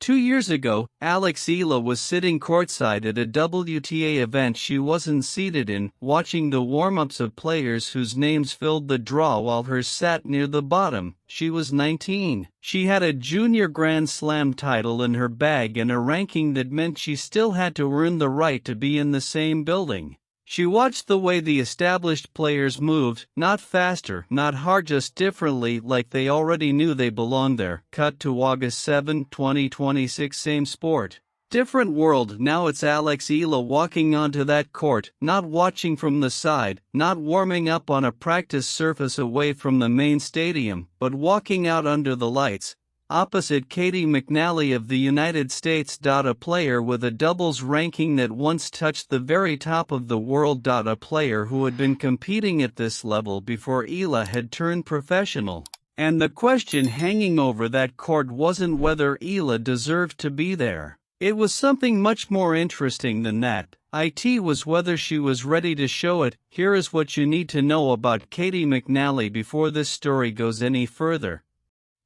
2 years ago, Eala was sitting courtside at a WTA event she wasn't seated in, watching the warm-ups of players whose names filled the draw while hers sat near the bottom. She was 19. She had a junior Grand Slam title in her bag and a ranking that meant she still had to earn the right to be in the same building. She watched the way the established players moved, not faster, not hard, just differently, like they already knew they belonged there. Cut to August 7, 2026. Same sport, different world. Now it's Eala walking onto that court, not watching from the side, not warming up on a practice surface away from the main stadium, but walking out under the lights, opposite Caty McNally of the United States. A player with a doubles ranking that once touched the very top of the world. A player who had been competing at this level before Eala had turned professional. And the question hanging over that court wasn't whether Eala deserved to be there. It was something much more interesting than that. It was whether she was ready to show it. Here is what you need to know about Caty McNally before this story goes any further.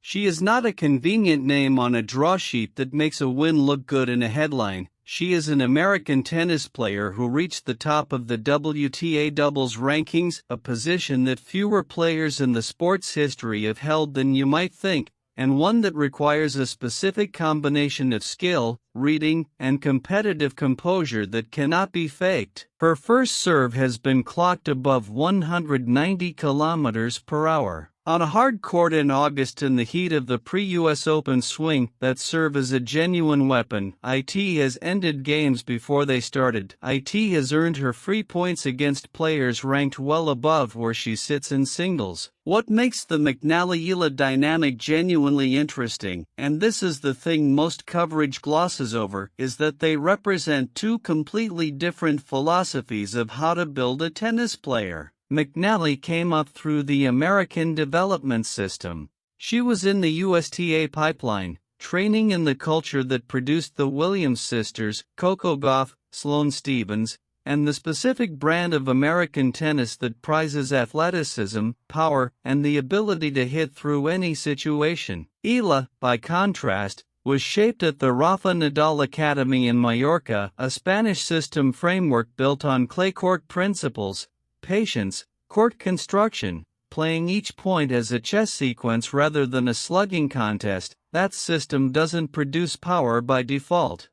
She is not a convenient name on a draw sheet that makes a win look good in a headline. She is an American tennis player who reached the top of the WTA doubles rankings, a position that fewer players in the sport's history have held than you might think, and one that requires a specific combination of skill, reading, and competitive composure that cannot be faked. Her first serve has been clocked above 190 km/h. On a hard court in August in the heat of the pre-US Open swing, that serve is a genuine weapon. It has ended games before they started. It has earned her free points against players ranked well above where she sits in singles. What makes the McNally-Eala dynamic genuinely interesting, and this is the thing most coverage glosses over, is that they represent two completely different philosophies of how to build a tennis player. McNally came up through the American development system. She was in the USTA pipeline, training in the culture that produced the Williams sisters, Coco Gauff, Sloane Stephens, and the specific brand of American tennis that prizes athleticism, power, and the ability to hit through any situation. Eala, by contrast, was shaped at the Rafa Nadal Academy in Mallorca, a Spanish system framework built on clay court principles, patience, court construction, playing each point as a chess sequence rather than a slugging contest. That system doesn't produce power by default.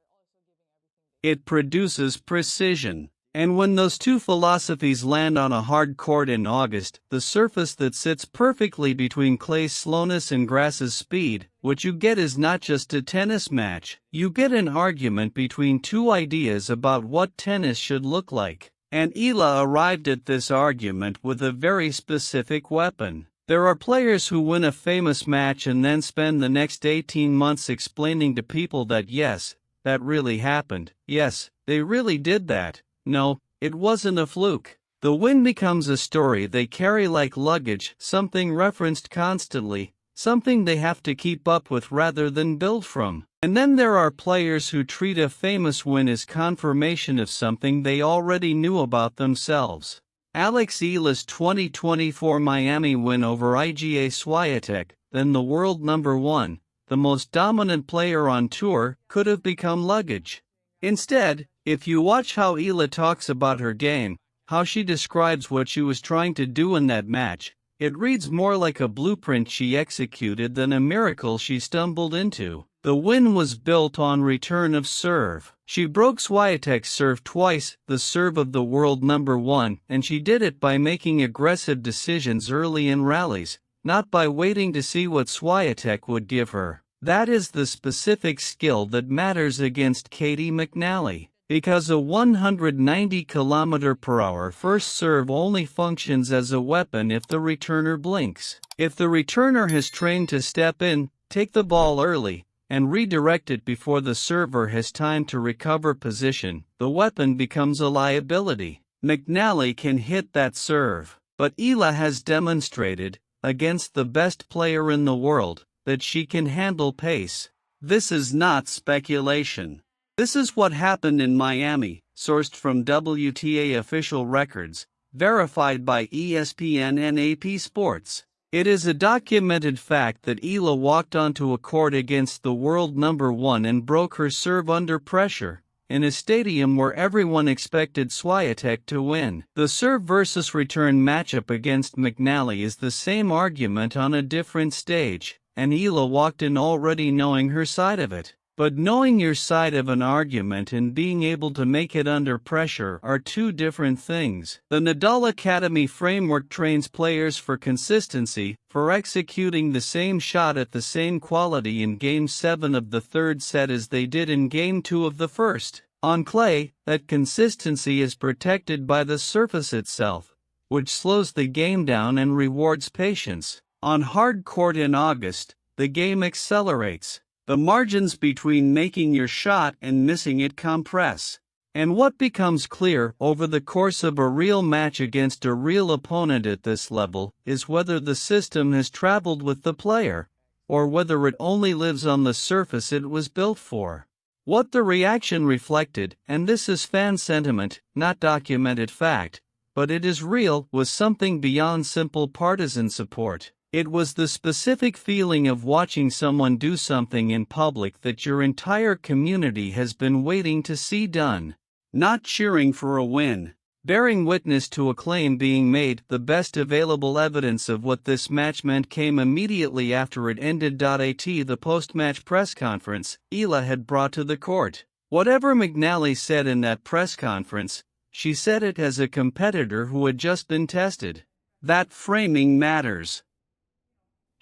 It produces precision. And when those two philosophies land on a hard court in August, the surface that sits perfectly between clay's slowness and grass's speed, what you get is not just a tennis match. You get an argument between two ideas about what tennis should look like. And Eala arrived at this argument with a very specific weapon. There are players who win a famous match and then spend the next 18 months explaining to people that yes, that really happened. Yes, they really did that. No, it wasn't a fluke. The win becomes a story they carry like luggage, something referenced constantly, something they have to keep up with rather than build from. And then there are players who treat a famous win as confirmation of something they already knew about themselves. Eala's 2024 Miami win over Iga Swiatek, then the world number one, the most dominant player on tour, could have become luggage. Instead, if you watch how Eala talks about her game, how she describes what she was trying to do in that match, it reads more like a blueprint she executed than a miracle she stumbled into. The win was built on return of serve. She broke Swiatek's serve twice, the serve of the world number one, and she did it by making aggressive decisions early in rallies, not by waiting to see what Swiatek would give her. That is the specific skill that matters against Caty McNally. Because a 190 km/h first serve only functions as a weapon if the returner blinks. If the returner has trained to step in, take the ball early, and redirect it before the server has time to recover position, the weapon becomes a liability. McNally can hit that serve, but Eala has demonstrated, against the best player in the world, that she can handle pace. This is not speculation. This is what happened in Miami, sourced from WTA official records, verified by ESPN and AP Sports. It is a documented fact that Eala walked onto a court against the world number 1 and broke her serve under pressure, in a stadium where everyone expected Swiatek to win. The serve versus return matchup against McNally is the same argument on a different stage, and Eala walked in already knowing her side of it. But knowing your side of an argument and being able to make it under pressure are two different things. The Nadal Academy framework trains players for consistency, for executing the same shot at the same quality in Game 7 of the third set as they did in Game 2 of the first. On clay, that consistency is protected by the surface itself, which slows the game down and rewards patience. On hard court in August, the game accelerates. The margins between making your shot and missing it compress. And what becomes clear over the course of a real match against a real opponent at this level is whether the system has traveled with the player, or whether it only lives on the surface it was built for. What the reaction reflected, and this is fan sentiment, not documented fact, but it is real, was something beyond simple partisan support. It was the specific feeling of watching someone do something in public that your entire community has been waiting to see done. Not cheering for a win, bearing witness to a claim being made. The best available evidence of what this match meant came immediately after it ended. At the post-match press conference, Eala had brought to the court. Whatever McNally said in that press conference, she said it as a competitor who had just been tested. That framing matters.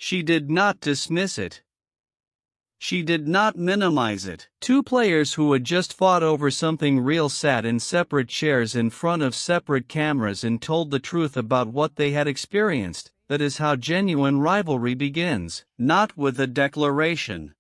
She did not dismiss it. She did not minimize it. Two players who had just fought over something real sat in separate chairs in front of separate cameras and told the truth about what they had experienced. That is how genuine rivalry begins. Not with a declaration.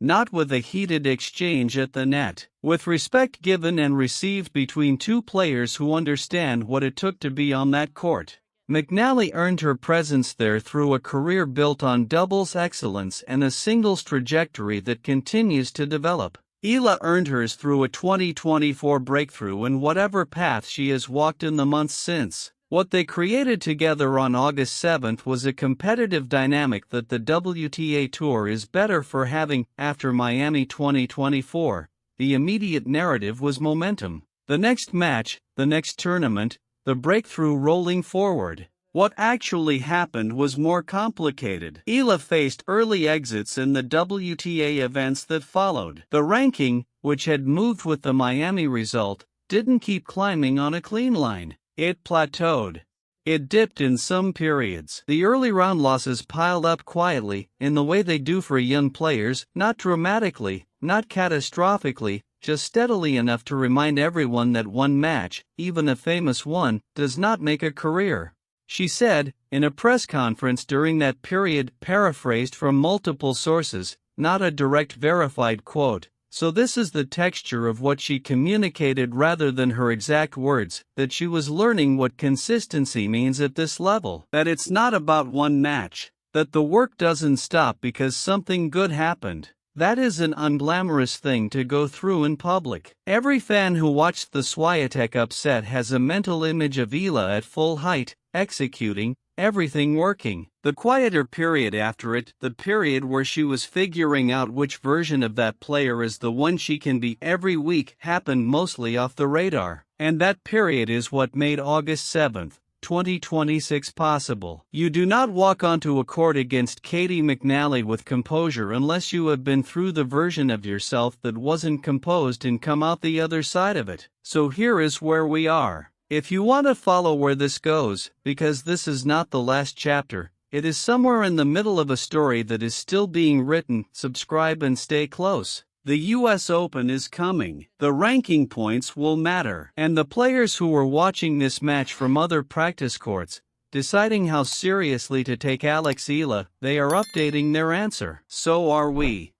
Not with a heated exchange at the net. With respect given and received between two players who understand what it took to be on that court. McNally earned her presence there through a career built on doubles excellence and a singles trajectory that continues to develop. Eala earned hers through a 2024 breakthrough in whatever path she has walked in the months since. What they created together on August 7 was a competitive dynamic that the WTA Tour is better for having. After Miami 2024, the immediate narrative was momentum. The next match, the next tournament, the breakthrough rolling forward. What actually happened was more complicated. Eala faced early exits in the WTA events that followed. The ranking, which had moved with the Miami result, didn't keep climbing on a clean line. It plateaued. It dipped in some periods. The early round losses piled up quietly, in the way they do for young players, not dramatically, not catastrophically, just steadily enough to remind everyone that one match, even a famous one, does not make a career. She said, in a press conference during that period, paraphrased from multiple sources, not a direct verified quote. So this is the texture of what she communicated rather than her exact words, that she was learning what consistency means at this level. That it's not about one match. That the work doesn't stop because something good happened. That is an unglamorous thing to go through in public. Every fan who watched the Swiatek upset has a mental image of Eala at full height, executing, everything working. The quieter period after it, the period where she was figuring out which version of that player is the one she can be every week, happened mostly off the radar. And that period is what made August 7, 2026 possible. You do not walk onto a court against Caty McNally with composure unless you have been through the version of yourself that wasn't composed and come out the other side of it. So here is where we are. If you want to follow where this goes, because this is not the last chapter, it is somewhere in the middle of a story that is still being written, subscribe and stay close. The US Open is coming. The ranking points will matter. And the players who were watching this match from other practice courts, deciding how seriously to take Eala, they are updating their answer. So are we.